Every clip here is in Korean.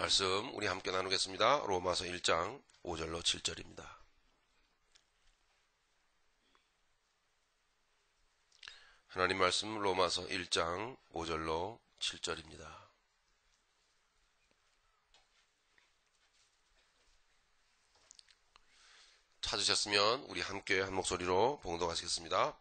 말씀 우리 함께 나누겠습니다. 로마서 1장 5절로 7절입니다. 하나님 말씀 로마서 1장 5절로 7절입니다. 찾으셨으면 우리 함께 한 목소리로 봉독하시겠습니다.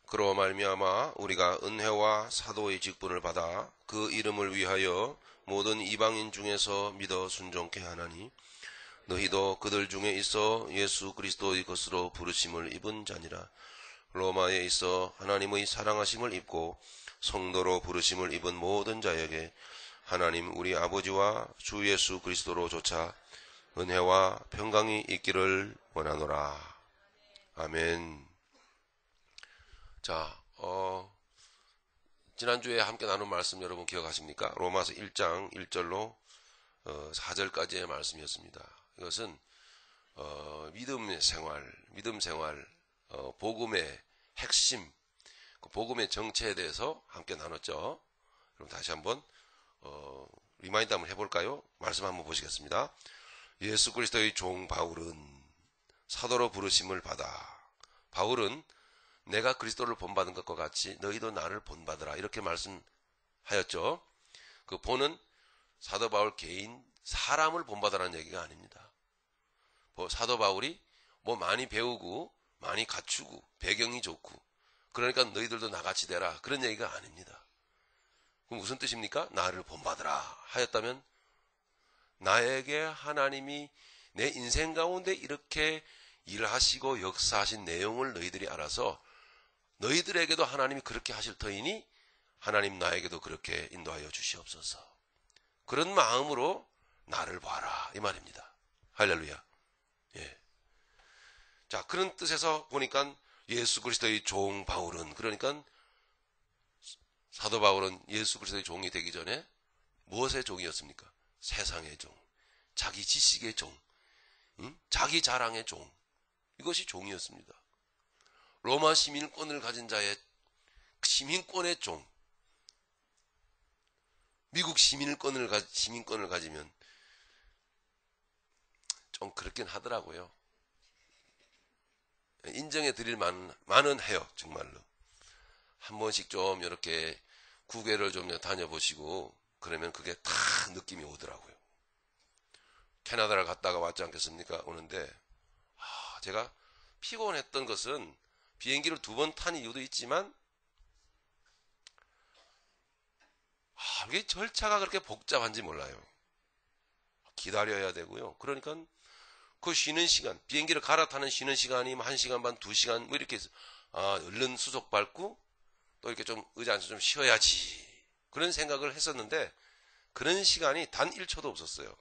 그로 말미암아 우리가 은혜와 사도의 직분을 받아 그 이름을 위하여 모든 이방인 중에서 믿어 순종케 하나니 너희도 그들 중에 있어 예수 그리스도의 것으로 부르심을 입은 자니라. 로마에 있어 하나님의 사랑하심을 입고 성도로 부르심을 입은 모든 자에게 하나님 우리 아버지와 주 예수 그리스도로 조차 은혜와 평강이 있기를 원하노라. 아멘. 자, 지난주에 함께 나눈 말씀 여러분 기억하십니까? 로마서 1장 1절로 4절까지의 말씀이었습니다. 이것은 믿음 생활, 복음의 핵심, 복음의 정체에 대해서 함께 나눴죠. 그럼 다시 한번 리마인드 한번 해볼까요? 말씀 한번 보시겠습니다. 예수 그리스도의 종 바울은 사도로 부르심을 받아. 바울은 내가 그리스도를 본받은 것과 같이 너희도 나를 본받으라 이렇게 말씀하였죠. 그 본은 사도 바울 개인 사람을 본받으라는 얘기가 아닙니다. 사도 바울이 뭐 많이 배우고 많이 갖추고 배경이 좋고 그러니까 너희들도 나같이 되라 그런 얘기가 아닙니다. 그럼 무슨 뜻입니까? 나를 본받으라 하였다면 나에게 하나님이 내 인생 가운데 이렇게 일하시고 역사하신 내용을 너희들이 알아서 너희들에게도 하나님이 그렇게 하실 터이니 하나님 나에게도 그렇게 인도하여 주시옵소서. 그런 마음으로 나를 봐라 이 말입니다. 할렐루야. 예. 자, 그런 뜻에서 보니까 예수 그리스도의 종 바울은, 그러니까 사도 바울은 예수 그리스도의 종이 되기 전에 무엇의 종이었습니까? 세상의 종, 자기 지식의 종, 자기 자랑의 종, 이것이 종이었습니다. 로마 시민권을 가진 자의 시민권의 종, 미국 시민권을 가지면 좀 그렇긴 하더라고요. 인정해 드릴 만은 해요. 정말로 한 번씩 좀 이렇게 국외를 좀 다녀보시고 그러면 그게 다 느낌이 오더라고요. 캐나다를 갔다가 왔지 않겠습니까? 오는데 제가 피곤했던 것은 비행기를 2번 탄 이유도 있지만 이게 절차가 그렇게 복잡한지 몰라요. 기다려야 되고요. 그러니까 그 쉬는 시간, 비행기를 갈아타는 쉬는 시간이 1시간 반, 2시간 뭐 이렇게 해서 얼른 수속 밟고 또 이렇게 좀 의자 앉아서 좀 쉬어야지 그런 생각을 했었는데 그런 시간이 단 1초도 없었어요.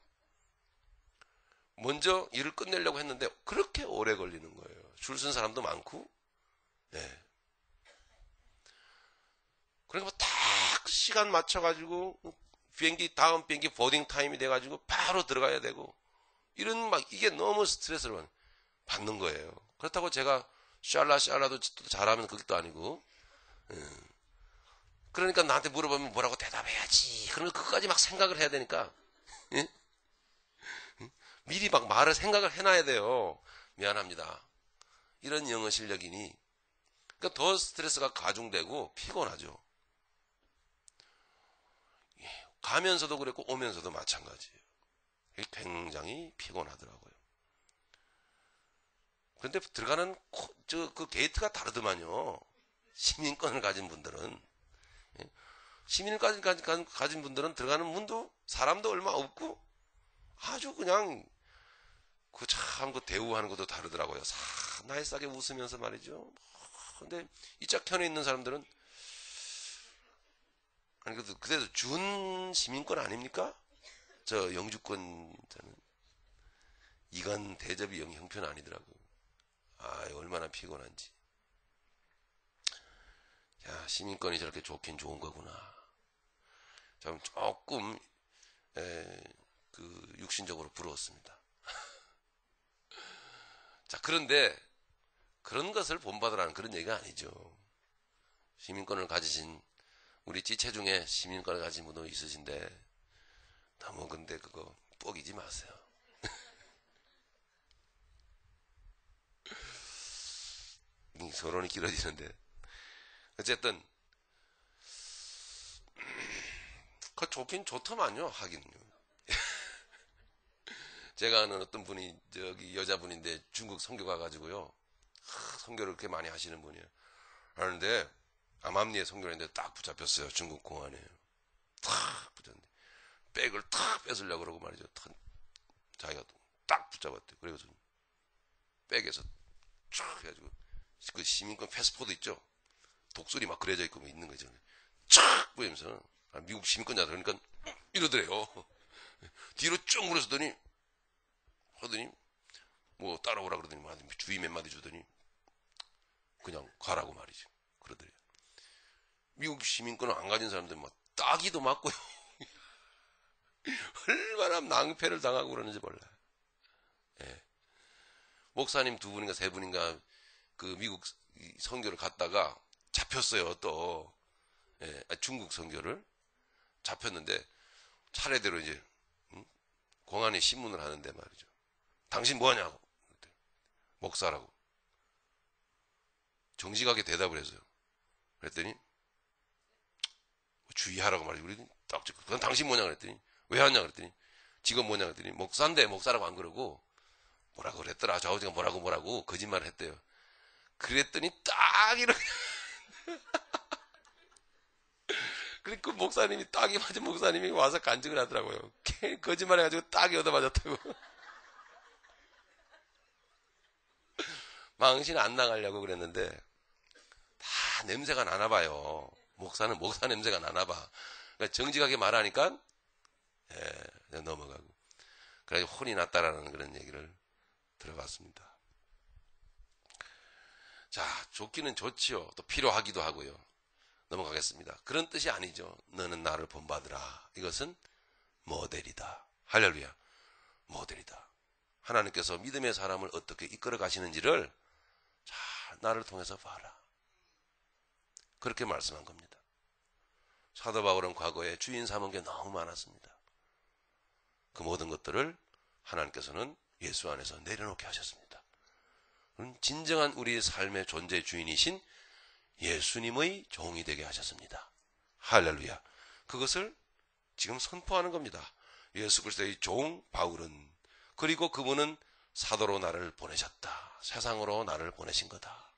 먼저 일을 끝내려고 했는데 그렇게 오래 걸리는 거예요. 줄 쓴 사람도 많고. 네. 그러니까 딱 시간 맞춰가지고 다음 비행기 보딩 타임이 돼가지고 바로 들어가야 되고 이런 이게 너무 스트레스를 받는 거예요. 그렇다고 제가 샬라도 잘하면 그것도 아니고. 그러니까 나한테 물어보면 뭐라고 대답해야지. 그러면 그것까지 막 생각을 해야 되니까. 예? 미리 막 말을 생각을 해놔야 돼요. 미안합니다. 이런 영어 실력이니. 그러니까 더 스트레스가 가중되고 피곤하죠. 가면서도 그랬고 오면서도 마찬가지예요. 굉장히 피곤하더라고요. 그런데 들어가는 그 게이트가 다르더만요. 시민권을 가진 분들은. 시민권을 가진 분들은 들어가는 문도 사람도 얼마 없고 아주 그냥 그 대우하는 것도 다르더라고요. 나이싸게 웃으면서 말이죠. 근데 이짝편에 있는 사람들은 그래도 준 시민권 아닙니까? 저 영주권 저는 이건 대접이 형편 아니더라고요. 얼마나 피곤한지. 야, 시민권이 저렇게 좋긴 좋은 거구나. 좀 조금 육신적으로 부러웠습니다. 자, 그런데 그런 것을 본받으라는 그런 얘기가 아니죠. 시민권을 가지신 우리 지체 중에 시민권을 가진 분도 있으신데 너무 근데 그거 뻐기지 마세요. 서론이 길어지는데 어쨌든 그 좋긴 좋더만요. 하긴요. 제가 아는 어떤 분이 저기 여자분인데 중국 선교 가가지고요, 선교를 그렇게 많이 하시는 분이에요. 하는데 암암리에 선교를 했는데 딱 붙잡혔어요. 중국 공안에 탁 붙잡는데 백을 탁 뺏으려고 그러고 말이죠. 자기가 딱 붙잡았대요. 그래서 백에서 쫙 해가지고 그 시민권 패스포드 있죠. 독수리 막 그려져 있고 뭐 있는 거죠. 쫙 보이면서 미국 시민권자다 그러니까 이러더래요. 뒤로 쭉 물어서더니 하더니 뭐 따라오라 그러더니 주의 몇 마디 주더니 그냥 가라고 말이죠. 그러더래요. 미국 시민권을 안 가진 사람들 막 따기도 맞고요. 얼마나 낭패를 당하고 그러는지 몰라요. 예. 목사님 두 분인가 세 분인가 그 미국 선교를 갔다가 잡혔어요. 또 예, 중국 선교를 잡혔는데 차례대로 이제 공안에 신문을 하는데 말이죠. 당신 뭐하냐고. 목사라고. 정직하게 대답을 했어요. 그랬더니 주의하라고 말이죠. 우리 딱 찍고 그건 당신 뭐냐 그랬더니 왜 하냐 그랬더니 직업 뭐냐 그랬더니 목사인데 목사라고 안 그러고 뭐라고 그랬더라. 좌우지가 뭐라고 거짓말을 했대요. 그랬더니 딱 이렇게 그 목사님이 딱이 맞은 목사님이 와서 간증을 하더라고요. 거짓말 해가지고 딱이 얻어맞았다고. 망신 안 나가려고 그랬는데 다 냄새가 나나 봐요. 목사는 목사 냄새가 나나 봐. 그러니까 정직하게 말하니까 넘어가고. 그래서 혼이 났다라는 그런 얘기를 들어봤습니다. 자, 좋기는 좋지요. 또 필요하기도 하고요. 넘어가겠습니다. 그런 뜻이 아니죠. 너는 나를 본받으라. 이것은 모델이다. 할렐루야. 모델이다. 하나님께서 믿음의 사람을 어떻게 이끌어 가시는지를 잘 나를 통해서 봐라. 그렇게 말씀한 겁니다. 사도 바울은 과거에 주인 삼은 게 너무 많았습니다. 그 모든 것들을 하나님께서는 예수 안에서 내려놓게 하셨습니다. 진정한 우리의 삶의 존재 주인이신 예수님의 종이 되게 하셨습니다. 할렐루야. 그것을 지금 선포하는 겁니다. 예수 그리스도의 종 바울은, 그리고 그분은 사도로 나를 보내셨다. 세상으로 나를 보내신 거다.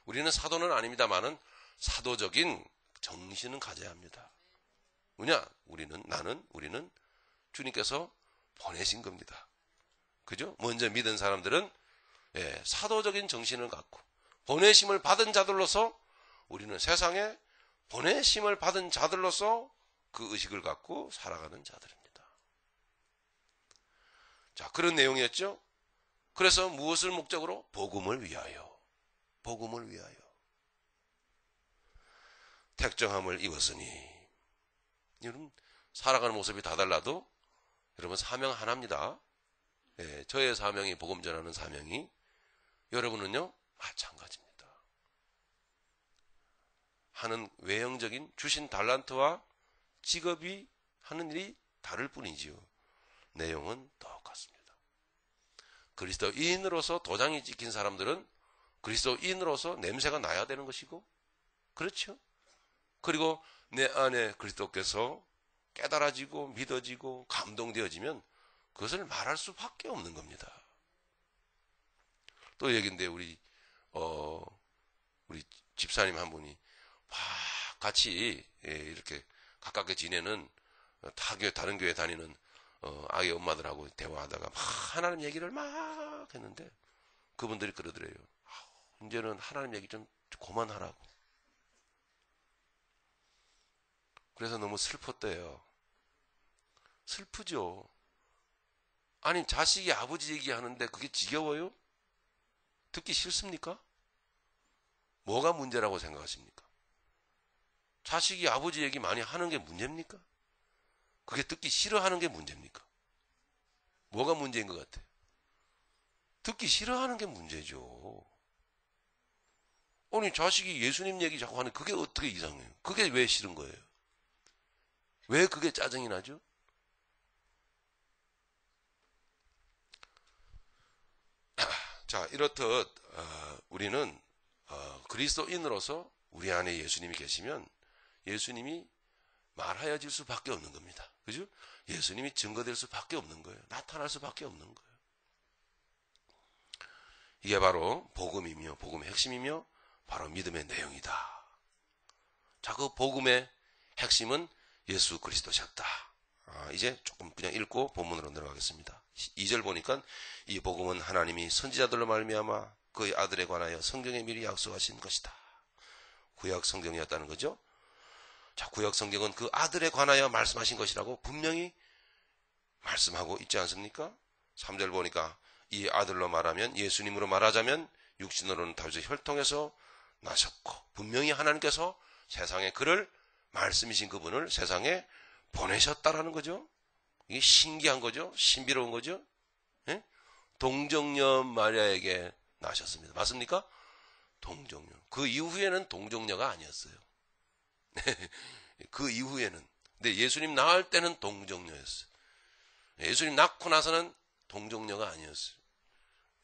우리는 사도는 아닙니다만은 사도적인 정신은 가져야 합니다. 뭐냐? 우리는 주님께서 보내신 겁니다. 그죠? 먼저 믿은 사람들은 사도적인 정신을 갖고 보내심을 받은 자들로서, 우리는 세상에 보내심을 받은 자들로서 그 의식을 갖고 살아가는 자들입니다. 자, 그런 내용이었죠. 그래서 무엇을 목적으로? 복음을 위하여. 복음을 위하여. 택정함을 입었으니. 여러분, 살아가는 모습이 다 달라도 여러분 사명 하나입니다. 저의 사명이 복음 전하는 사명이, 여러분은요 마찬가지입니다. 하는 외형적인 주신 달란트와 직업이 하는 일이 다를 뿐이지요. 내용은 똑같습니다. 그리스도인으로서 도장이 찍힌 사람들은 그리스도인으로서 냄새가 나야 되는 것이고, 그렇죠? 그리고 내 안에 그리스도께서 깨달아지고 믿어지고 감동되어지면 그것을 말할 수밖에 없는 겁니다. 또 얘기인데 우리 집사님 한 분이 같이 이렇게 가깝게 지내는 다른 교회 다니는 아이 엄마들하고 대화하다가 막 하나님 얘기를 막 했는데 그분들이 그러더래요. 이제는 하나님 얘기 좀 그만하라고. 그래서 너무 슬펐대요. 슬프죠. 아니, 자식이 아버지 얘기하는데 그게 지겨워요? 듣기 싫습니까? 뭐가 문제라고 생각하십니까? 자식이 아버지 얘기 많이 하는 게 문제입니까? 그게 듣기 싫어하는 게 문제입니까? 뭐가 문제인 것 같아요? 듣기 싫어하는 게 문제죠. 아니, 자식이 예수님 얘기 자꾸 하는 그게 어떻게 이상해요? 그게 왜 싫은 거예요? 왜 그게 짜증이 나죠? 자, 이렇듯 우리는 그리스도인으로서 우리 안에 예수님이 계시면 예수님이 말하여질 수밖에 없는 겁니다. 그죠? 예수님이 증거될 수밖에 없는 거예요. 나타날 수밖에 없는 거예요. 이게 바로 복음이며 복음의 핵심이며 바로 믿음의 내용이다. 자, 그 복음의 핵심은 예수 그리스도셨다. 이제 조금 그냥 읽고 본문으로 들어가겠습니다. 2절 보니까 이 복음은 하나님이 선지자들로 말미암아 그의 아들에 관하여 성경에 미리 약속하신 것이다. 구약 성경이었다는 거죠. 자, 구약 성경은 그 아들에 관하여 말씀하신 것이라고 분명히 말씀하고 있지 않습니까? 3절 보니까 이 아들로 말하면, 예수님으로 말하자면 육신으로는 다윗의 혈통에서 나셨고 분명히 하나님께서 세상에 그를, 말씀이신 그분을 세상에 보내셨다라는 거죠. 이게 신기한 거죠. 신비로운 거죠. 예? 동정녀 마리아에게 나셨습니다. 맞습니까? 동정녀. 그 이후에는 동정녀가 아니었어요. 그 이후에는. 근데 예수님 낳을 때는 동정녀였어요. 예수님 낳고 나서는 동정녀가 아니었어요.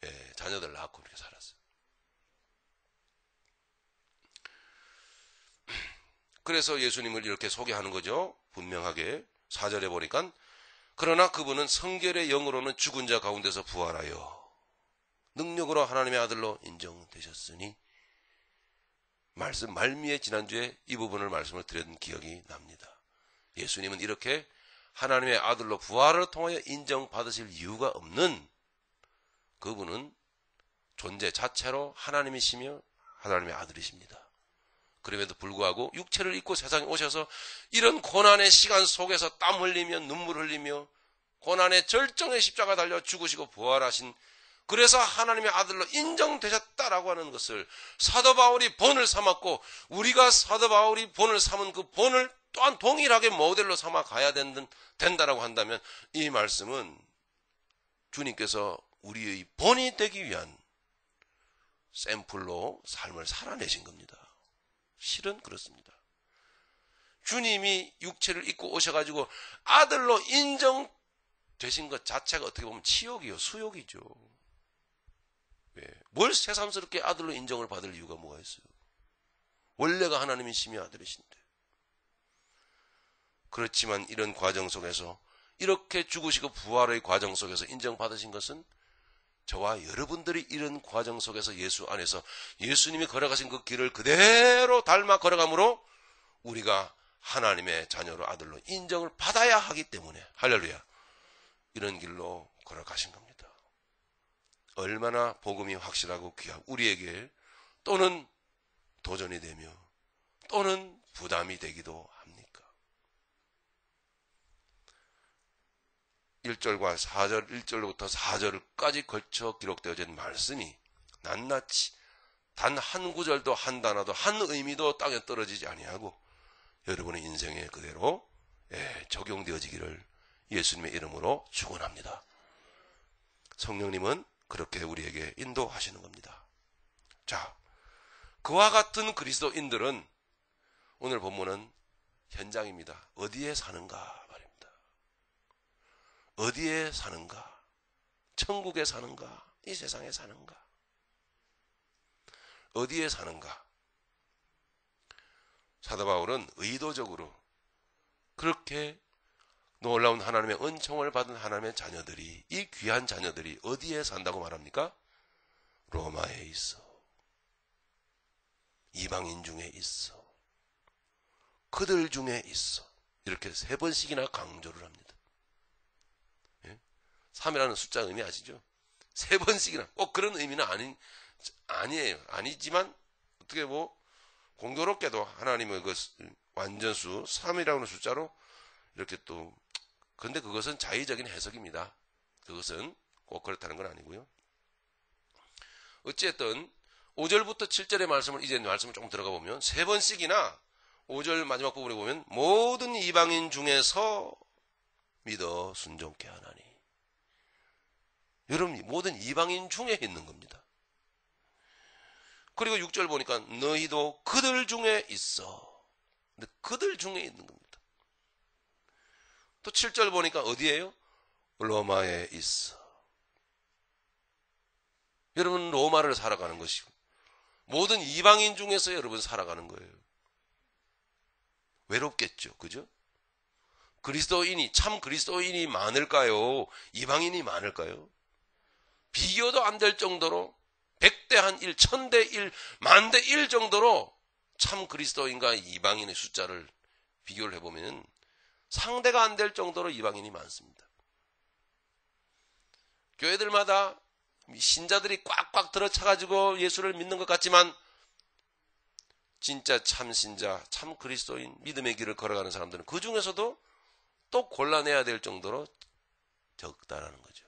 예, 자녀들 낳고 이렇게 살았어요. 그래서 예수님을 이렇게 소개하는 거죠. 분명하게 4절에 보니까 그러나 그분은 성결의 영으로는 죽은 자 가운데서 부활하여 능력으로 하나님의 아들로 인정되셨으니, 말씀 말미에 지난주에 이 부분을 말씀을 드렸던 기억이 납니다. 예수님은 이렇게 하나님의 아들로 부활을 통하여 인정받으실 이유가 없는 그분은 존재 자체로 하나님이시며 하나님의 아들이십니다. 그럼에도 불구하고 육체를 입고 세상에 오셔서 이런 고난의 시간 속에서 땀 흘리며 눈물 흘리며 고난의 절정의 십자가 달려 죽으시고 부활하신, 그래서 하나님의 아들로 인정되셨다라고 하는 것을 사도 바울이 본을 삼았고, 우리가 사도 바울이 본을 삼은 그 본을 또한 동일하게 모델로 삼아 가야 된다라고 한다면, 이 말씀은 주님께서 우리의 본이 되기 위한 샘플로 삶을 살아내신 겁니다. 실은 그렇습니다. 주님이 육체를 입고 오셔가지고 아들로 인정되신 것 자체가 어떻게 보면 치욕이요, 수욕이죠. 왜? 뭘 새삼스럽게 아들로 인정을 받을 이유가 뭐가 있어요? 원래가 하나님이시며 아들이신데. 그렇지만 이런 과정 속에서, 이렇게 죽으시고 부활의 과정 속에서 인정받으신 것은 저와 여러분들이 이런 과정 속에서 예수 안에서 예수님이 걸어가신 그 길을 그대로 닮아 걸어가므로 우리가 하나님의 자녀로, 아들로 인정을 받아야 하기 때문에, 할렐루야, 이런 길로 걸어가신 겁니다. 얼마나 복음이 확실하고 귀하고 우리에게 또는 도전이 되며 또는 부담이 되기도 합니까? 1절과 4절, 1절부터 4절까지 걸쳐 기록되어진 말씀이 낱낱이 단 한 구절도 한 단어도 한 의미도 땅에 떨어지지 아니하고 여러분의 인생에 그대로 적용되어지기를 예수님의 이름으로 축원합니다. 성령님은 그렇게 우리에게 인도하시는 겁니다. 자, 그와 같은 그리스도인들은 오늘 본문은 현장입니다. 어디에 사는가 말입니다. 어디에 사는가? 천국에 사는가? 이 세상에 사는가? 어디에 사는가? 사도 바울은 의도적으로 그렇게 놀라운 하나님의 은총을 받은 하나님의 자녀들이, 이 귀한 자녀들이 어디에 산다고 말합니까? 로마에 있어. 이방인 중에 있어. 그들 중에 있어. 이렇게 3번씩이나 강조를 합니다. 3이라는 숫자 의미 아시죠? 3번씩이나. 꼭 그런 의미는 아니에요. 아니지만 어떻게 공교롭게도 하나님의 그 완전수 3이라는 숫자로 이렇게 또, 근데 그것은 자의적인 해석입니다. 그것은 꼭 그렇다는 건 아니고요. 어쨌든 5절부터 7절의 말씀을, 이제 말씀을 조금 들어가 보면 3번씩이나 5절 마지막 부분에 보면 모든 이방인 중에서 믿어 순종케 하나니. 여러분, 모든 이방인 중에 있는 겁니다. 그리고 6절 보니까 너희도 그들 중에 있어. 근데 그들 중에 있는 겁니다. 또 7절 보니까 어디에요? 로마에 있어. 여러분 로마를 살아가는 것이고 모든 이방인 중에서 여러분 살아가는 거예요. 외롭겠죠. 그죠? 참 그리스도인이 많을까요? 이방인이 많을까요? 비교도 안 될 정도로 100대 한 1, 1000대 1, 만대 1 정도로 참 그리스도인과 이방인의 숫자를 비교를 해보면 상대가 안 될 정도로 이방인이 많습니다. 교회들마다 신자들이 꽉꽉 들어차가지고 예수를 믿는 것 같지만 진짜 참 신자, 참 그리스도인, 믿음의 길을 걸어가는 사람들은 그 중에서도 또 골라내야 될 정도로 적다라는 거죠.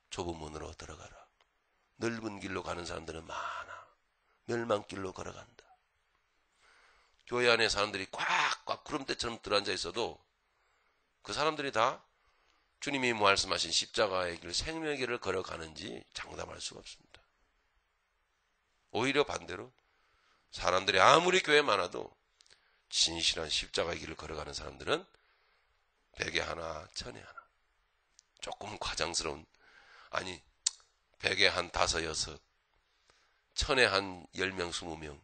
좁은 문으로 들어가라. 넓은 길로 가는 사람들은 많아. 멸망길로 걸어간다. 교회 안에 사람들이 꽉꽉 구름대처럼 들어앉아 있어도 그 사람들이 다 주님이 말씀하신 십자가의 길, 생명의 길을 걸어가는지 장담할 수가 없습니다. 오히려 반대로 사람들이 아무리 교회에 많아도 진실한 십자가의 길을 걸어가는 사람들은 100에 하나, 1000에 하나. 조금 과장스러운, 아니 100에 한 5, 6, 1000에 한 10명, 20명.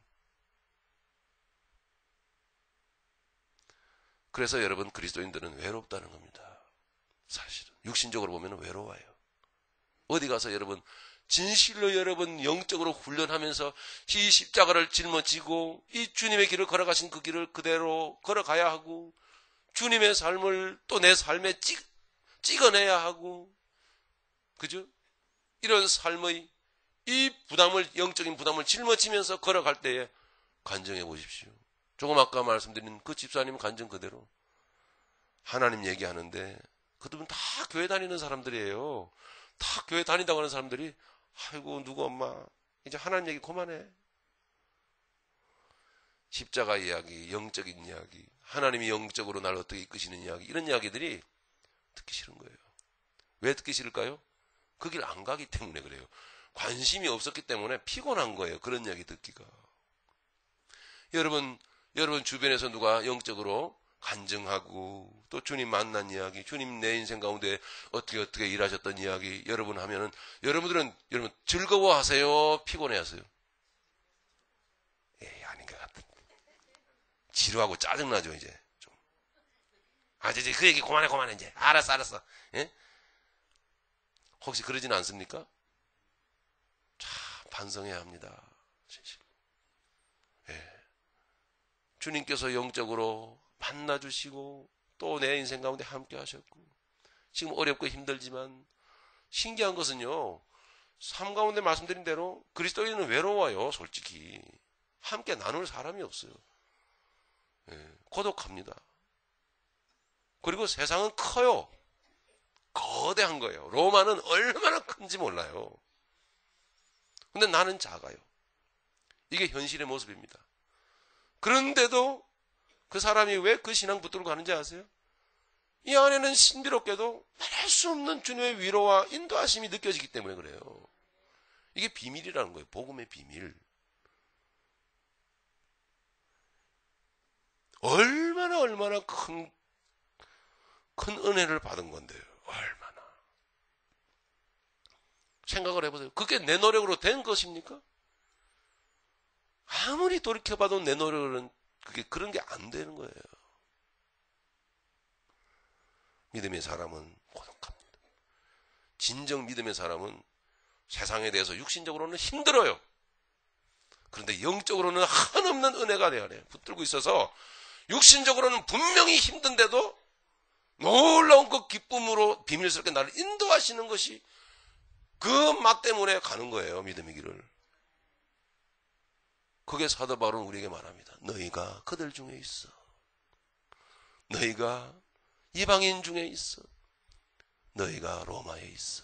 그래서 여러분 그리스도인들은 외롭다는 겁니다. 사실은 육신적으로 보면 외로워요. 어디 가서 여러분 진실로 여러분 영적으로 훈련하면서 이 십자가를 짊어지고 이 주님의 길을 걸어가신 그 길을 그대로 걸어가야 하고 주님의 삶을 또 내 삶에 찍어내야 하고, 그죠? 이런 삶의 이 부담을, 영적인 부담을 짊어지면서 걸어갈 때에 간증해 보십시오. 조금 아까 말씀드린 그 집사님 간증 그대로 하나님 얘기하는데 그들은 다 교회 다니는 사람들이에요. 다 교회 다닌다고 하는 사람들이 아이고 누구 엄마 이제 하나님 얘기 그만해. 십자가 이야기, 영적인 이야기, 하나님이 영적으로 날 어떻게 이끄시는 이야기, 이런 이야기들이 듣기 싫은 거예요. 왜 듣기 싫을까요? 그 길 안 가기 때문에 그래요. 관심이 없었기 때문에 피곤한 거예요. 그런 이야기 듣기가. 여러분 주변에서 누가 영적으로 간증하고 또 주님 만난 이야기, 주님 내 인생 가운데 어떻게 일하셨던 이야기 여러분 하면은 여러분 즐거워하세요? 피곤해하세요? 아닌 것 같은데. 지루하고 짜증나죠 이제 좀. 이제 그 얘기 그만해 이제. 알았어. 예? 혹시 그러지는 않습니까? 참 반성해야 합니다. 진실. 예. 주님께서 영적으로 만나주시고 또 내 인생 가운데 함께 하셨고 지금 어렵고 힘들지만 신기한 것은요, 삶 가운데 말씀드린 대로 그리스도인은 외로워요. 솔직히 함께 나눌 사람이 없어요. 예, 고독합니다. 그리고 세상은 커요. 거대한 거예요. 로마는 얼마나 큰지 몰라요. 근데 나는 작아요. 이게 현실의 모습입니다. 그런데도 그 사람이 왜 그 신앙 붙들고 가는지 아세요? 이 안에는 신비롭게도 말할 수 없는 주님의 위로와 인도하심이 느껴지기 때문에 그래요. 이게 비밀이라는 거예요. 복음의 비밀. 얼마나 큰 은혜를 받은 건데요. 얼마나. 생각을 해보세요. 그게 내 노력으로 된 것입니까? 아무리 돌이켜봐도 내 노력은 그런 게 안 되는 거예요. 믿음의 사람은 고독합니다. 진정 믿음의 사람은 세상에 대해서 육신적으로는 힘들어요. 그런데 영적으로는 한없는 은혜가 내 안에 붙들고 있어서 육신적으로는 분명히 힘든데도 놀라운 그 기쁨으로 비밀스럽게 나를 인도하시는 것이 그 맛 때문에 가는 거예요. 믿음의 길을. 그게 사도 바울은 우리에게 말합니다. 너희가 그들 중에 있어. 너희가 이방인 중에 있어. 너희가 로마에 있어.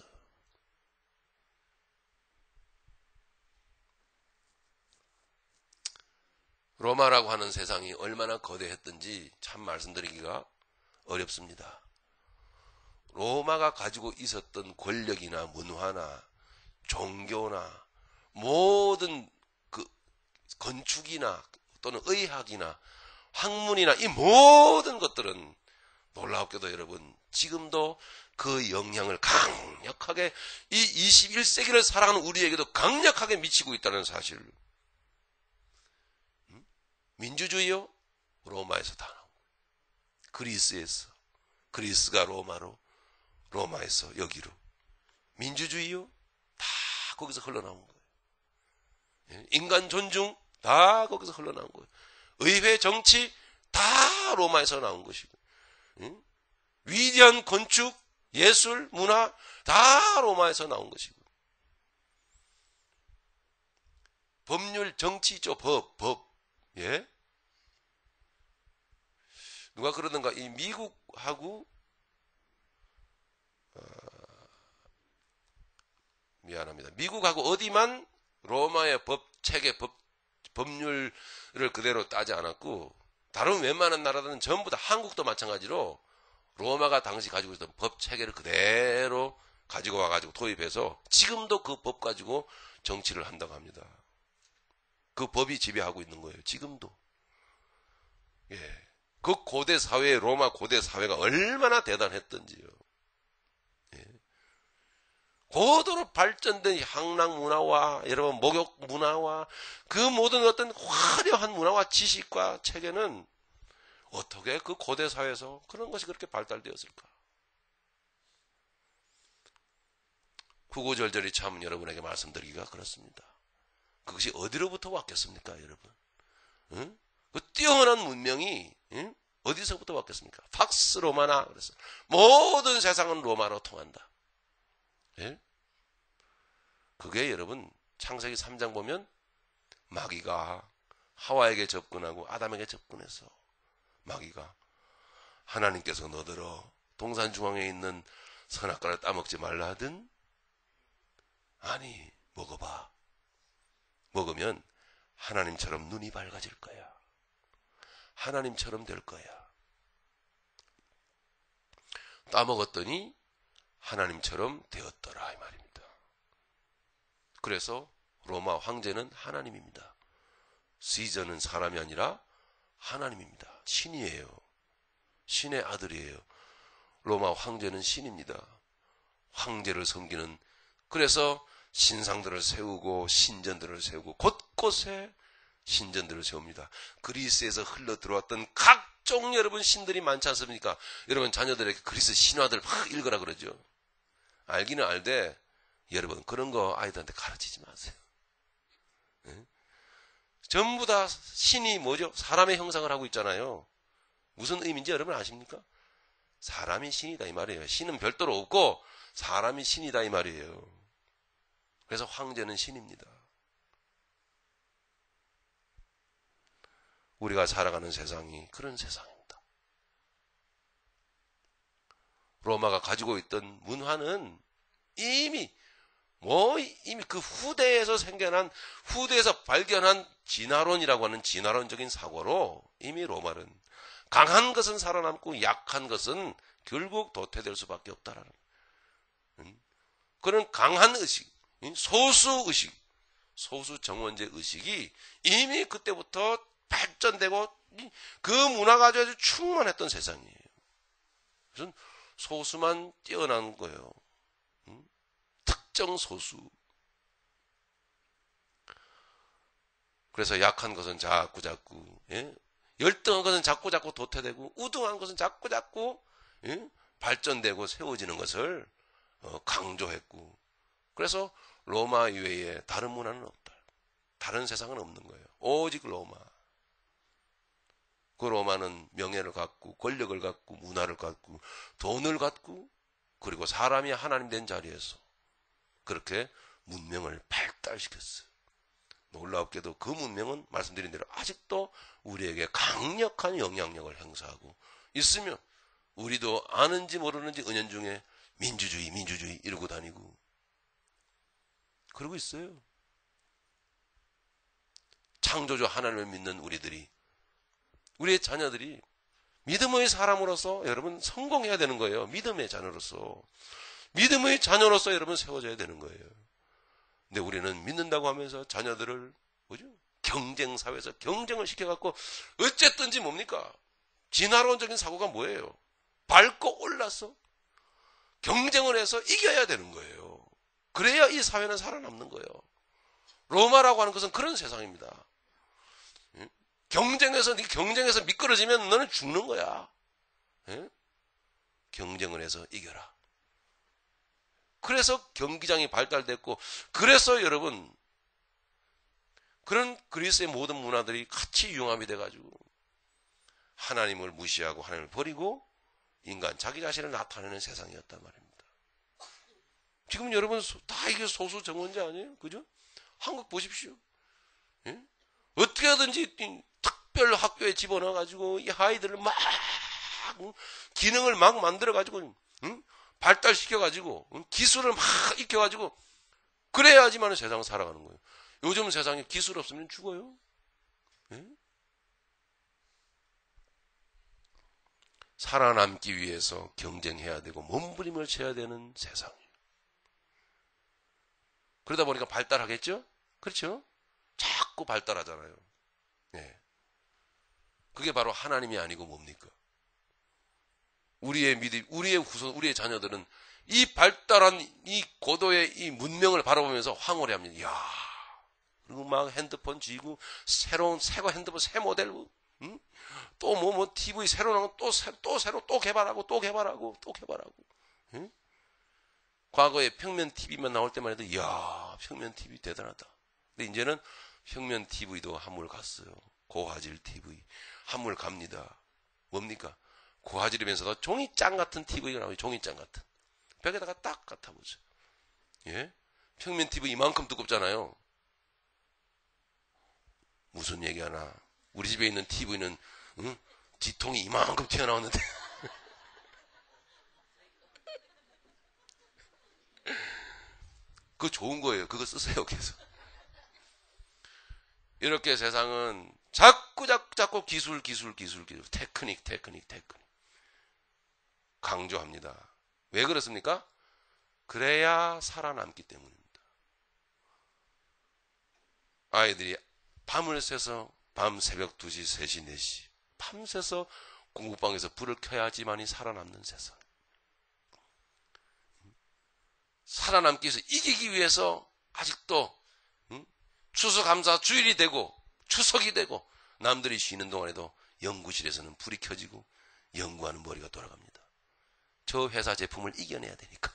로마라고 하는 세상이 얼마나 거대했던지 참 말씀드리기가 어렵습니다. 로마가 가지고 있었던 권력이나 문화나 종교나 모든 그 건축이나 또는 의학이나 학문이나 이 모든 것들은 놀랍게도 여러분 지금도 그 영향을 강력하게 이 21세기를 살아가는 우리에게도 강력하게 미치고 있다는 사실. 민주주의요? 로마에서 다 나온 거예요. 그리스에서. 그리스가 로마로, 로마에서 여기로. 민주주의요? 다 거기서 흘러나온 거예요. 인간 존중? 다 거기서 흘러나온 거예요. 의회 정치? 다 로마에서 나온 것이고. 위대한 건축, 예술, 문화? 다 로마에서 나온 것이고. 법률, 정치죠. 법. 예? 누가 그러던가, 이 미국하고, 미안합니다. 미국하고 어디만 로마의 법, 체계, 법률을 그대로 따지 않았고, 다른 웬만한 나라들은 전부 다 한국도 마찬가지로 로마가 당시 가지고 있던 법 체계를 그대로 가지고 와가지고 도입해서 지금도 그 법 가지고 정치를 한다고 합니다. 그 법이 지배하고 있는 거예요. 지금도. 예. 그 고대 사회, 로마 고대 사회가 얼마나 대단했던지요. 예. 고도로 발전된 향락 문화와 여러분 목욕 문화와 그 모든 어떤 화려한 문화와 지식과 체계는 어떻게 그 고대 사회에서 그런 것이 그렇게 발달되었을까? 구구절절히 참 여러분에게 말씀드리기가 그렇습니다. 그것이 어디로부터 왔겠습니까, 여러분? 응? 그 뛰어난 문명이 응? 어디서부터 왔겠습니까? 팍스 로마나 그래서 모든 세상은 로마로 통한다. 예? 그게 여러분 창세기 3장 보면 마귀가 하와에게 접근하고 아담에게 접근해서 마귀가 하나님께서 너더러 동산 중앙에 있는 선악과를 따먹지 말라 하든 아니 먹어봐. 먹으면 하나님처럼 눈이 밝아질 거야. 하나님처럼 될 거야. 따먹었더니 하나님처럼 되었더라 이 말입니다. 그래서 로마 황제는 하나님입니다. 시저는 사람이 아니라 하나님입니다. 신이에요. 신의 아들이에요. 로마 황제는 신입니다. 황제를 섬기는 그래서 신상들을 세우고 신전들을 세우고 곳곳에 신전들을 세웁니다. 그리스에서 흘러 들어왔던 각종 여러분 신들이 많지 않습니까? 여러분 자녀들에게 그리스 신화들 막 읽으라 그러죠. 알기는 알되 여러분 그런 거 아이들한테 가르치지 마세요. 네? 전부 다 신이 뭐죠? 사람의 형상을 하고 있잖아요. 무슨 의미인지 여러분 아십니까? 사람이 신이다 이 말이에요. 신은 별도로 없고 사람이 신이다 이 말이에요. 그래서 황제는 신입니다. 우리가 살아가는 세상이 그런 세상입니다. 로마가 가지고 있던 문화는 이미 그 후대에서 생겨난 후대에서 발견한 진화론이라고 하는 진화론적인 사고로 이미 로마는 강한 것은 살아남고 약한 것은 결국 도태될 수밖에 없다라는 그런 강한 의식, 소수 의식, 소수 정원제 의식이 이미 그때부터 발전되고 그 문화가 아주 충만했던 세상이에요. 그래서 소수만 뛰어난 거예요. 특정 소수. 그래서 약한 것은 자꾸자꾸 열등한 것은 자꾸자꾸 도태되고 우등한 것은 자꾸자꾸 발전되고 세워지는 것을 강조했고 그래서 로마 이외에 다른 문화는 없다. 다른 세상은 없는 거예요. 오직 로마. 그 로마는 명예를 갖고 권력을 갖고 문화를 갖고 돈을 갖고 그리고 사람이 하나님 된 자리에서 그렇게 문명을 발달시켰어요. 놀랍게도 그 문명은 말씀드린 대로 아직도 우리에게 강력한 영향력을 행사하고 있으며 우리도 아는지 모르는지 은연중에 민주주의 이러고 다니고 그러고 있어요. 창조주 하나님을 믿는 우리의 자녀들이 믿음의 사람으로서 여러분 성공해야 되는 거예요. 믿음의 자녀로서 여러분 세워져야 되는 거예요. 근데 우리는 믿는다고 하면서 자녀들을 경쟁 사회에서 경쟁을 시켜갖고 어쨌든지 뭡니까? 진화론적인 사고가 뭐예요? 밟고 올라서 경쟁을 해서 이겨야 되는 거예요. 그래야 이 사회는 살아남는 거예요. 로마라고 하는 것은 그런 세상입니다. 경쟁에서 미끄러지면 너는 죽는 거야. 경쟁을 해서 이겨라. 그래서 경기장이 발달됐고, 그래서 여러분 그런 그리스의 모든 문화들이 같이 융합이 돼가지고 하나님을 무시하고 하나님을 버리고 인간 자기 자신을 나타내는 세상이었단 말입니다. 지금 여러분 다 이게 소수 정원제 아니에요? 그죠? 한국 보십시오. 예? 어떻게 하든지 특별 학교에 집어넣어가지고 이 아이들을 막 기능을 막 만들어가지고 발달시켜가지고 기술을 막 익혀가지고 그래야지만 세상을 살아가는 거예요. 요즘 세상에 기술 없으면 죽어요. 예? 살아남기 위해서 경쟁해야 되고 몸부림을 쳐야 되는 세상이에요. 그러다 보니까 발달하겠죠? 그렇죠? 자꾸 발달하잖아요. 예. 그게 바로 하나님이 아니고 뭡니까? 우리의 믿음, 우리의 후손, 우리의 자녀들은 이 발달한 이 고도의 이 문명을 바라보면서 황홀해 합니다. 이야. 그리고 막 핸드폰 쥐고 새로운 새거 핸드폰 새 모델, 또 뭐 TV 새로 나온 또 개발하고. 응? 과거에 평면 TV만 나올 때만 해도 이야, 평면 TV 대단하다. 근데 이제는 평면 TV도 한물 갔어요. 고화질 TV 한물 갑니다. 뭡니까? 고화질이면서도 종이장 같은 TV가 나와요. 종이장 같은. 벽에다가 딱 갖다 보죠. 예? 평면 TV 이만큼 두껍잖아요. 무슨 얘기 하나? 우리 집에 있는 TV는 뒤통이 이만큼 튀어나왔는데 그거 좋은 거예요. 그거 쓰세요. 계속. 이렇게 세상은 자꾸 기술 테크닉 강조합니다. 왜 그렇습니까? 그래야 살아남기 때문입니다. 아이들이 밤을 새서 밤 새벽 2시, 3시, 4시 밤새서 공부방에서 불을 켜야지만이 살아남는 세상. 살아남기 위해서 이기기 위해서 아직도 추수감사 주일이 되고 추석이 되고 남들이 쉬는 동안에도 연구실에서는 불이 켜지고 연구하는 머리가 돌아갑니다. 저 회사 제품을 이겨내야 되니까.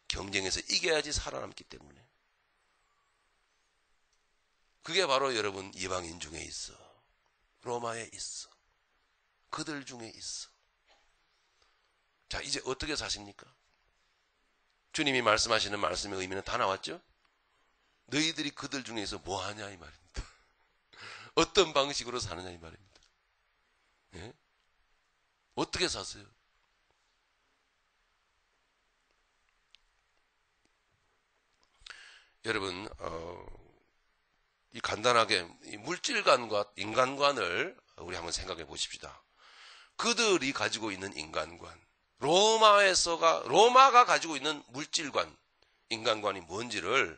경쟁에서 이겨야지 살아남기 때문에. 그게 바로 여러분 이방인 중에 있어. 로마에 있어. 그들 중에 있어. 자, 이제 어떻게 사십니까? 주님이 말씀하시는 말씀의 의미는 다 나왔죠? 너희들이 그들 중에서 뭐 하냐 이 말입니다. 어떤 방식으로 사느냐 이 말입니다. 예? 어떻게 사세요? 여러분 이 간단하게 이 물질관과 인간관을 우리 한번 생각해 보십시다. 그들이 가지고 있는 인간관, 로마가 가지고 있는 물질관, 인간관이 뭔지를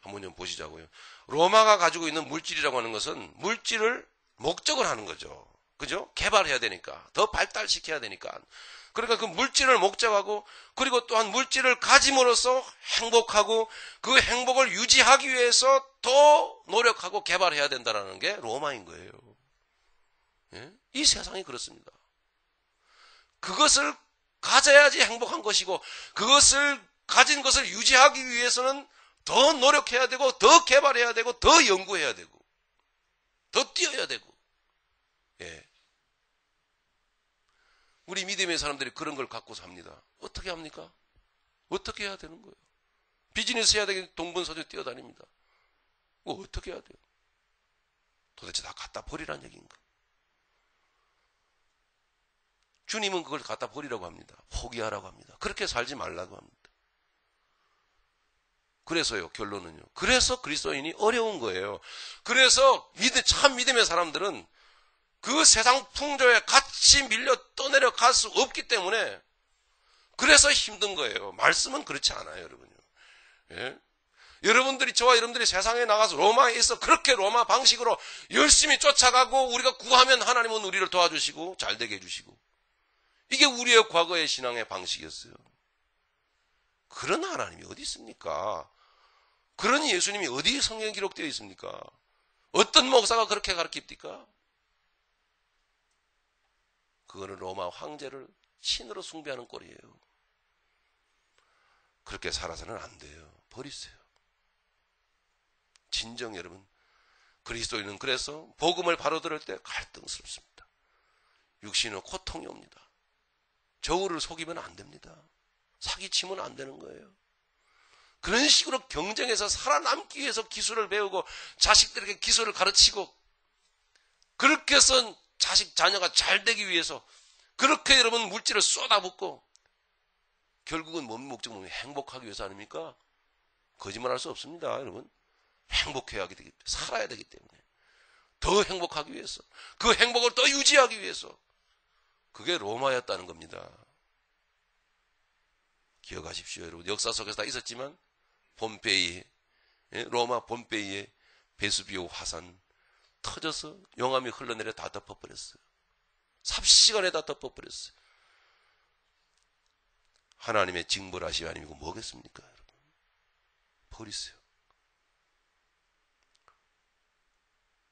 한번 좀 보시자고요. 로마가 가지고 있는 물질이라고 하는 것은 물질을 목적을 하는 거죠. 그죠? 개발해야 되니까, 더 발달시켜야 되니까. 그러니까 그 물질을 목적하고, 그리고 또한 물질을 가짐으로써 행복하고, 그 행복을 유지하기 위해서 더 노력하고 개발해야 된다는 게 로마인 거예요. 예? 이 세상이 그렇습니다. 그것을 가져야지 행복한 것이고, 그것을 가진 것을 유지하기 위해서는 더 노력해야 되고, 더 개발해야 되고, 더 연구해야 되고, 더 뛰어야 되고. 예. 우리 믿음의 사람들이 그런 걸 갖고 삽니다. 어떻게 합니까? 어떻게 해야 되는 거예요? 비즈니스 해야 되겠는데 동분서주 뛰어다닙니다. 그거 어떻게 해야 돼요? 도대체 다 갖다 버리라는 얘기인가? 주님은 그걸 갖다 버리라고 합니다. 포기하라고 합니다. 그렇게 살지 말라고 합니다. 그래서요, 결론은요. 그래서 그리스도인이 어려운 거예요. 그래서 참 믿음의 사람들은 그 세상 풍조에 같이 밀려 떠내려 갈 수 없기 때문에 그래서 힘든 거예요. 말씀은 그렇지 않아요, 여러분요. 예? 여러분들이, 저와 여러분들이 세상에 나가서 로마에 있어 그렇게 로마 방식으로 열심히 쫓아가고 우리가 구하면 하나님은 우리를 도와주시고 잘 되게 해주시고, 이게 우리의 과거의 신앙의 방식이었어요. 그런 하나님이 어디 있습니까? 그런 예수님이 어디 성경에 기록되어 있습니까? 어떤 목사가 그렇게 가르칩니까? 그거는 로마 황제를 신으로 숭배하는 꼴이에요. 그렇게 살아서는 안 돼요. 버리세요. 진정 여러분, 그리스도인은 그래서 복음을 바로 들을 때 갈등스럽습니다. 육신은 고통이 옵니다. 저울을 속이면 안 됩니다. 사기치면 안 되는 거예요. 그런 식으로 경쟁해서 살아남기 위해서 기술을 배우고 자식들에게 기술을 가르치고 그렇게 해서 자녀가 잘 되기 위해서 그렇게 여러분 물질을 쏟아붓고 결국은 뭔 목적은 행복하기 위해서 아닙니까? 거짓말할 수 없습니다. 여러분. 행복해야 되기 때문에, 살아야 되기 때문에 더 행복하기 위해서 그 행복을 더 유지하기 위해서 그게 로마였다는 겁니다. 기억하십시오. 여러분. 역사 속에서 다 있었지만 폼페이, 로마 폼페이의 베수비오 화산 터져서 용암이 흘러내려 다 덮어버렸어요. 삽시간에 다 덮어버렸어요. 하나님의 징벌하심이 아니고 뭐겠습니까? 여러분. 버리세요.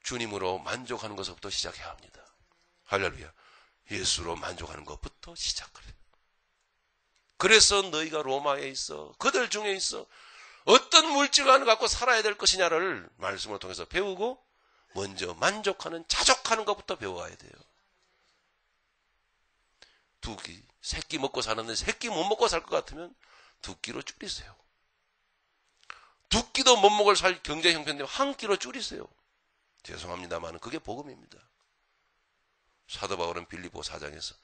주님으로 만족하는 것부터 시작해야 합니다. 할렐루야. 예수로 만족하는 것부터 시작을 해요. 그래서 너희가 로마에 있어, 그들 중에 있어 어떤 물질관을 갖고 살아야 될 것이냐를 말씀을 통해서 배우고 먼저 만족하는, 자족하는 것부터 배워야 돼요. 두 끼, 세 끼 먹고 사는데 세 끼 못 먹고 살 것 같으면 두 끼로 줄이세요. 두 끼도 못 먹을 살 경제 형편되면 한 끼로 줄이세요. 죄송합니다만 그게 복음입니다. 사도 바울은 빌립보 4장에서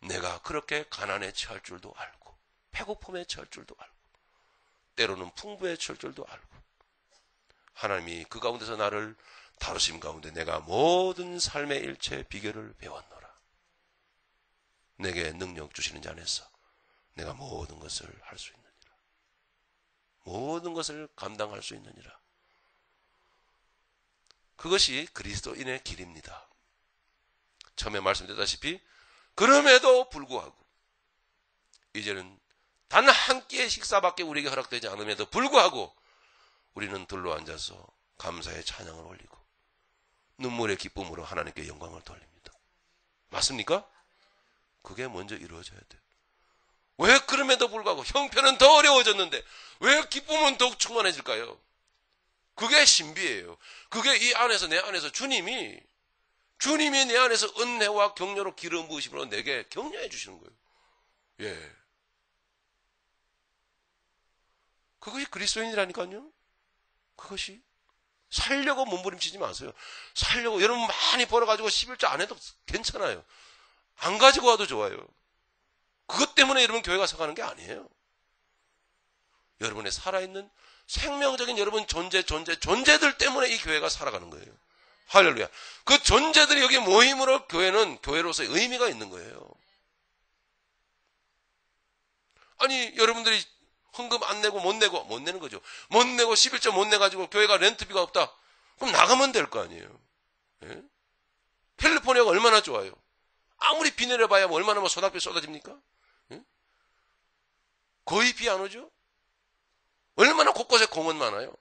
내가 그렇게 가난에 처할 줄도 알고 배고픔에 처할 줄도 알고 때로는 풍부에 처할 줄도 알고 하나님이 그 가운데서 나를 다루심 가운데 내가 모든 삶의 일체 비결을 배웠노라. 내게 능력 주시는 자 안에서 내가 모든 것을 할 수 있느니라. 모든 것을 감당할 수 있느니라. 그것이 그리스도인의 길입니다. 처음에 말씀드렸다시피 그럼에도 불구하고 이제는 단 한 끼의 식사밖에 우리에게 허락되지 않음에도 불구하고 우리는 들러 앉아서 감사의 찬양을 올리고 눈물의 기쁨으로 하나님께 영광을 돌립니다. 맞습니까? 그게 먼저 이루어져야 돼요. 왜 그럼에도 불구하고 형편은 더 어려워졌는데 왜 기쁨은 더욱 충만해질까요? 그게 신비예요. 그게 이 안에서 내 안에서 주님이 내 안에서 은혜와 격려로 기름 부으심으로 내게 격려해 주시는 거예요. 예. 그것이 그리스도인이라니까요. 그것이 살려고 몸부림치지 마세요. 살려고 여러분 많이 벌어가지고 11조 안 해도 괜찮아요. 안 가지고 와도 좋아요. 그것 때문에 여러분 교회가 서가는 게 아니에요. 여러분의 살아있는 생명적인 여러분 존재들 때문에 이 교회가 살아가는 거예요. 할렐루야. 그 존재들이 여기 모임으로 교회는 교회로서의 의미가 있는 거예요. 아니 여러분들이 헌금 안 내고 못 내는 거죠. 못 내고 11조 못 내가지고 교회가 렌트비가 없다. 그럼 나가면 될 거 아니에요. 예? 캘리포니아가 얼마나 좋아요. 아무리 비 내려봐야 뭐 얼마나 뭐 소낙비 쏟아집니까? 예? 거의 비 안 오죠. 얼마나 곳곳에 공원 많아요.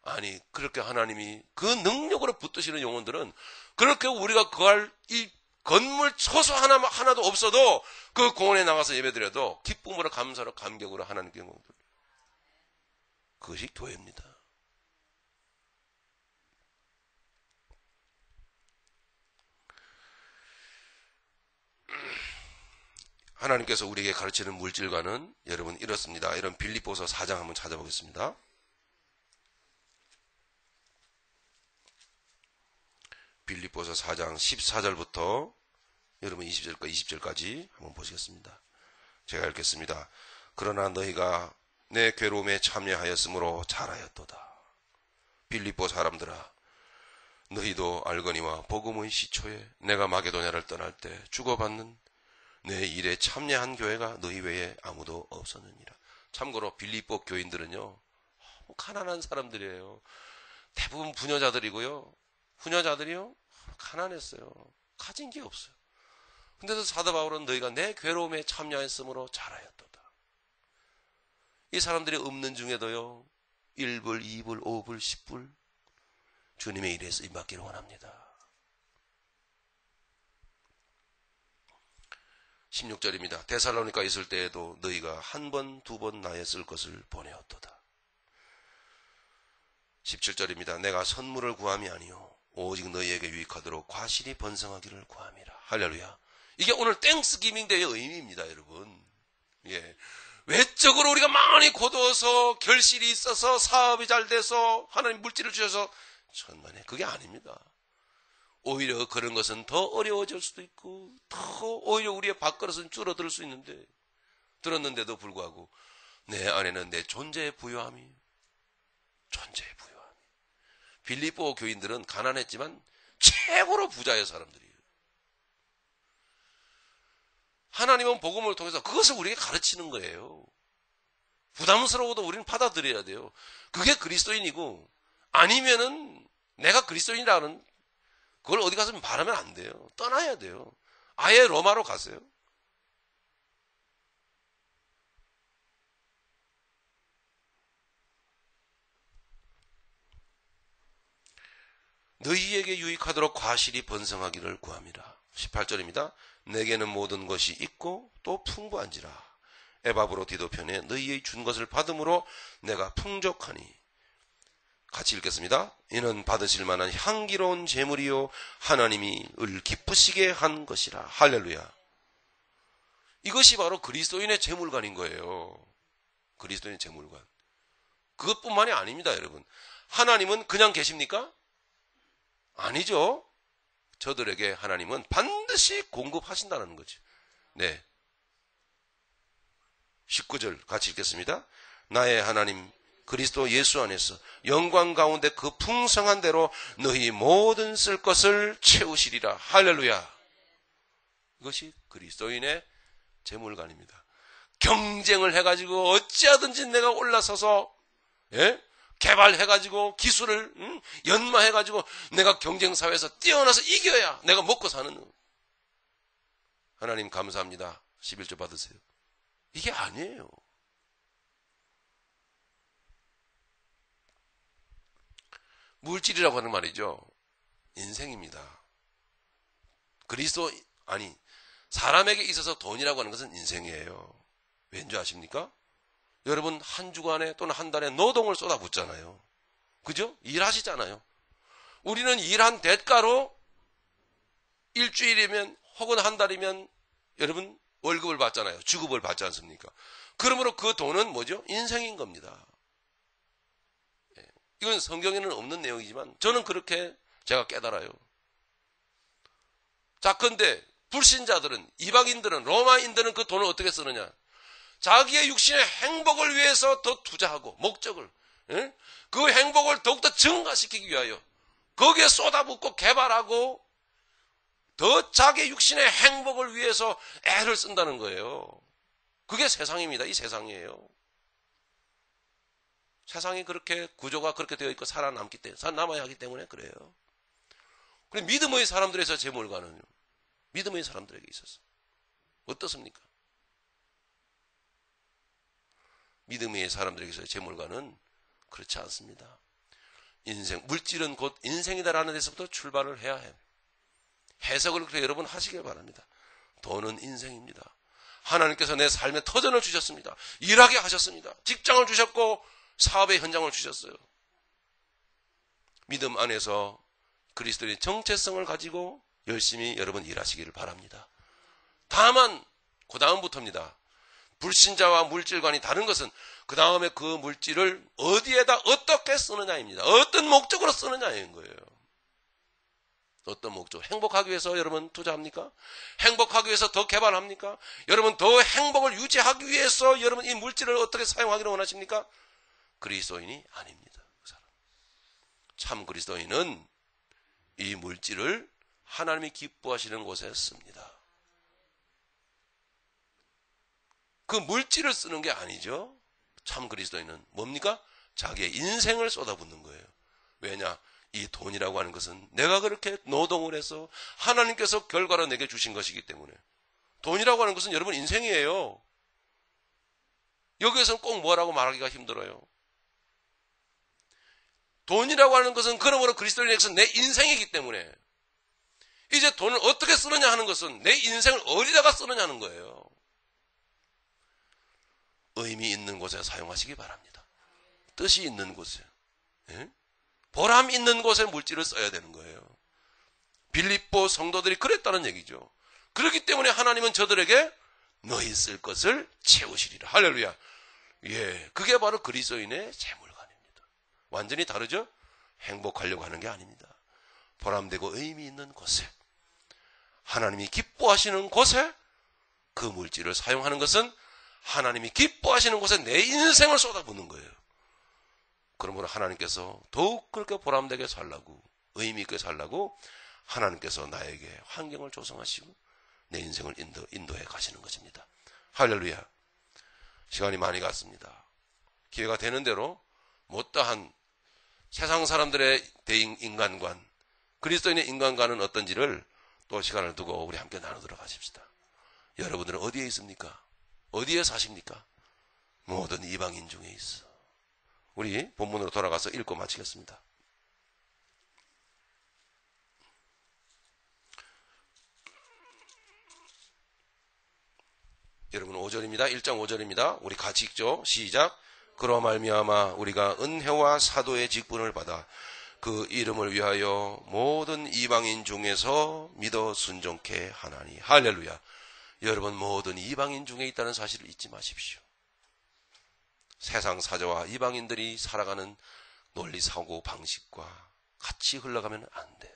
아니 그렇게 하나님이 그 능력으로 붙드시는 영혼들은 그렇게 우리가 거할 이 건물 초소 하나도 없어도 그 공원에 나가서 예배드려도 기쁨으로 감사로 감격으로 하나님께 영광 돌려. 그것이 교회입니다. 하나님께서 우리에게 가르치는 물질과는 여러분 이렇습니다. 이런 빌립보서 4장 한번 찾아보겠습니다. 빌립보서 4장 14절부터 여러분 20절까지 한번 보시겠습니다. 제가 읽겠습니다. 그러나 너희가 내 괴로움에 참여하였으므로 잘하였도다. 빌립보 사람들아, 너희도 알거니와 복음의 시초에 내가 마게도냐를 떠날 때 주고받는 내 일에 참여한 교회가 너희 외에 아무도 없었느니라. 참고로 빌립보 교인들은요 가난한 사람들이에요. 대부분 부녀자들이고요. 부녀자들이요 가난했어요. 가진 게 없어요. 근데도 사도 바울은 너희가 내 괴로움에 참여했으므로 잘하였도다. 이 사람들이 없는 중에도요, 1불, 2불, 5불, 10불 주님의 일에 쓰임받기를 원합니다. 16절입니다. 데살로니가 있을 때에도 너희가 한 번, 두 번 나에 쓸 것을 보내었도다. 17절입니다. 내가 선물을 구함이 아니요 오직 너희에게 유익하도록 과실이 번성하기를 구함이라. 할렐루야. 이게 오늘 땡스기빙 데이의 의미입니다, 여러분. 예. 외적으로 우리가 많이 거두어서 결실이 있어서 사업이 잘 돼서 하나님 물질을 주셔서 천만에 그게 아닙니다. 오히려 그런 것은 더 어려워질 수도 있고 더 오히려 우리의 밥그릇은 줄어들 수 있는데 들었는데도 불구하고 내 안에는 내 존재의 부요함이 빌립보 교인들은 가난했지만 최고로 부자의 사람들이에요. 하나님은 복음을 통해서 그것을 우리에게 가르치는 거예요. 부담스러워도 우리는 받아들여야 돼요. 그게 그리스도인이고 아니면은 내가 그리스도인이라는 그걸 어디 가서 말하면 안 돼요. 떠나야 돼요. 아예 로마로 가세요. 너희에게 유익하도록 과실이 번성하기를 구함이라. 18절입니다. 내게는 모든 것이 있고 또 풍부한지라. 에바브로디도 편에 너희의 준 것을 받음으로 내가 풍족하니. 같이 읽겠습니다. 이는 받으실 만한 향기로운 제물이요 하나님이 을 기쁘시게 한 것이라. 할렐루야. 이것이 바로 그리스도인의 제물관인 거예요. 그리스도인의 제물관. 그것뿐만이 아닙니다, 여러분. 하나님은 그냥 계십니까? 아니죠. 저들에게 하나님은 반드시 공급하신다는 거죠. 네. 19절 같이 읽겠습니다. 나의 하나님 그리스도 예수 안에서 영광 가운데 그 풍성한 대로 너희 모든 쓸 것을 채우시리라. 할렐루야. 이것이 그리스도인의 재물관입니다. 경쟁을 해가지고 어찌하든지 내가 올라서서 개발해가지고 기술을 연마해가지고 내가 경쟁사회에서 뛰어나서 이겨야 내가 먹고 사는. 하나님 감사합니다. 11조 받으세요. 이게 아니에요. 물질이라고 하는 말이죠. 인생입니다. 사람에게 있어서 돈이라고 하는 것은 인생이에요. 왠지 아십니까? 여러분 한 주간에 또는 한 달에 노동을 쏟아붓잖아요. 그죠? 일하시잖아요. 우리는 일한 대가로 일주일이면 혹은 한 달이면 여러분 월급을 받잖아요. 주급을 받지 않습니까? 그러므로 그 돈은 뭐죠? 인생인 겁니다. 이건 성경에는 없는 내용이지만 저는 그렇게 제가 깨달아요. 자, 근데 불신자들은, 이방인들은, 로마인들은 그 돈을 어떻게 쓰느냐? 자기의 육신의 행복을 위해서 더 투자하고 목적을, 그 행복을 더욱더 증가시키기 위하여 거기에 쏟아붓고 개발하고 더 자기의 육신의 행복을 위해서 애를 쓴다는 거예요. 그게 세상입니다. 이 세상이에요. 세상이 그렇게 구조가 그렇게 되어 있고 살아남아야 하기 때문에 그래요. 그리고 믿음의 사람들에서 재물관은요. 믿음의 사람들에게 있어서 어떻습니까? 믿음의 사람들에게서 재물관은 그렇지 않습니다. 물질은 곧 인생이다라는 데서부터 출발을 해야 해요. 해석을 그렇게 여러분 하시길 바랍니다. 돈은 인생입니다. 하나님께서 내 삶에 터전을 주셨습니다. 일하게 하셨습니다. 직장을 주셨고 사업의 현장을 주셨어요. 믿음 안에서 그리스도의 정체성을 가지고 열심히 여러분 일하시기를 바랍니다. 다만 그 다음부터입니다. 불신자와 물질관이 다른 것은 그 다음에 그 물질을 어디에다 어떻게 쓰느냐입니다. 어떤 목적으로 쓰느냐인 거예요. 어떤 목적? 행복하기 위해서 여러분 투자합니까? 행복하기 위해서 더 개발합니까? 여러분 더 행복을 유지하기 위해서 여러분 이 물질을 어떻게 사용하기를 원하십니까? 그리스도인이 아닙니다. 그 사람. 참 그리스도인은 이 물질을 하나님이 기뻐하시는 곳에 씁니다. 그 물질을 쓰는 게 아니죠. 참 그리스도인은 뭡니까? 자기의 인생을 쏟아붓는 거예요. 왜냐? 이 돈이라고 하는 것은 내가 그렇게 노동을 해서 하나님께서 결과로 내게 주신 것이기 때문에 돈이라고 하는 것은 여러분 인생이에요. 여기에서는 꼭 뭐라고 말하기가 힘들어요. 돈이라고 하는 것은 그러므로 그리스도인에게서 내 인생이기 때문에 이제 돈을 어떻게 쓰느냐 하는 것은 내 인생을 어디다가 쓰느냐 하는 거예요. 의미 있는 곳에 사용하시기 바랍니다. 뜻이 있는 곳에, 보람 있는 곳에 물질을 써야 되는 거예요. 빌립보 성도들이 그랬다는 얘기죠. 그렇기 때문에 하나님은 저들에게 너희 쓸 것을 채우시리라. 할렐루야. 예, 그게 바로 그리스도인의 재물관입니다. 완전히 다르죠? 행복하려고 하는 게 아닙니다. 보람되고 의미 있는 곳에, 하나님이 기뻐하시는 곳에 그 물질을 사용하는 것은 하나님이 기뻐하시는 곳에 내 인생을 쏟아붓는 거예요. 그러므로 하나님께서 더욱 그렇게 보람되게 살라고, 의미 있게 살라고 하나님께서 나에게 환경을 조성하시고 내 인생을 인도해 가시는 것입니다. 할렐루야. 시간이 많이 갔습니다. 기회가 되는 대로 못다한 세상 사람들의 대인간관, 그리스도인의 인간관은 어떤지를 또 시간을 두고 우리 함께 나누도록 하십시다. 여러분들은 어디에 있습니까? 어디에 사십니까? 모든 이방인 중에 있어. 우리 본문으로 돌아가서 읽고 마치겠습니다. 여러분 5절입니다. 1장 5절입니다. 우리 같이 읽죠. 시작. 그로 말미암아 우리가 은혜와 사도의 직분을 받아 그 이름을 위하여 모든 이방인 중에서 믿어 순종케 하나니. 할렐루야. 여러분 모든 이방인 중에 있다는 사실을 잊지 마십시오. 세상 사자와 이방인들이 살아가는 논리 사고 방식과 같이 흘러가면 안 돼요.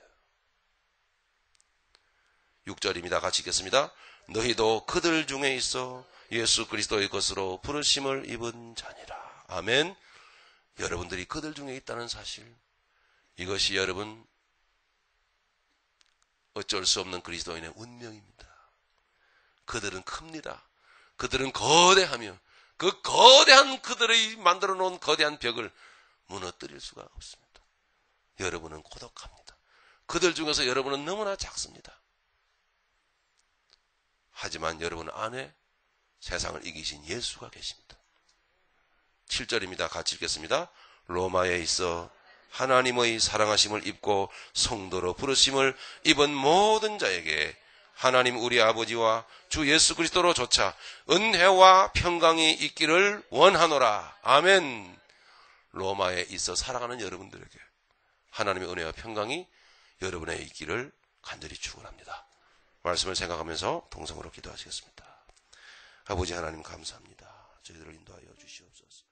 6절입니다. 같이 읽겠습니다. 너희도 그들 중에 있어 예수 그리스도의 것으로 부르심을 입은 자니라. 아멘. 여러분들이 그들 중에 있다는 사실, 이것이 여러분 어쩔 수 없는 그리스도인의 운명입니다. 그들은 큽니다. 그들은 거대하며 그 거대한 그들의 만들어 놓은 거대한 벽을 무너뜨릴 수가 없습니다. 여러분은 고독합니다. 그들 중에서 여러분은 너무나 작습니다. 하지만 여러분 안에 세상을 이기신 예수가 계십니다. 7절입니다. 같이 읽겠습니다. 로마에 있어 하나님의 사랑하심을 입고 성도로 부르심을 입은 모든 자에게 하나님 우리 아버지와 주 예수 그리스도로 조차 은혜와 평강이 있기를 원하노라. 아멘. 로마에 있어 살아가는 여러분들에게 하나님의 은혜와 평강이 여러분의 있기를 간절히 축원합니다. 말씀을 생각하면서 동성으로 기도하시겠습니다. 아버지 하나님 감사합니다. 저희들을 인도하여 주시옵소서.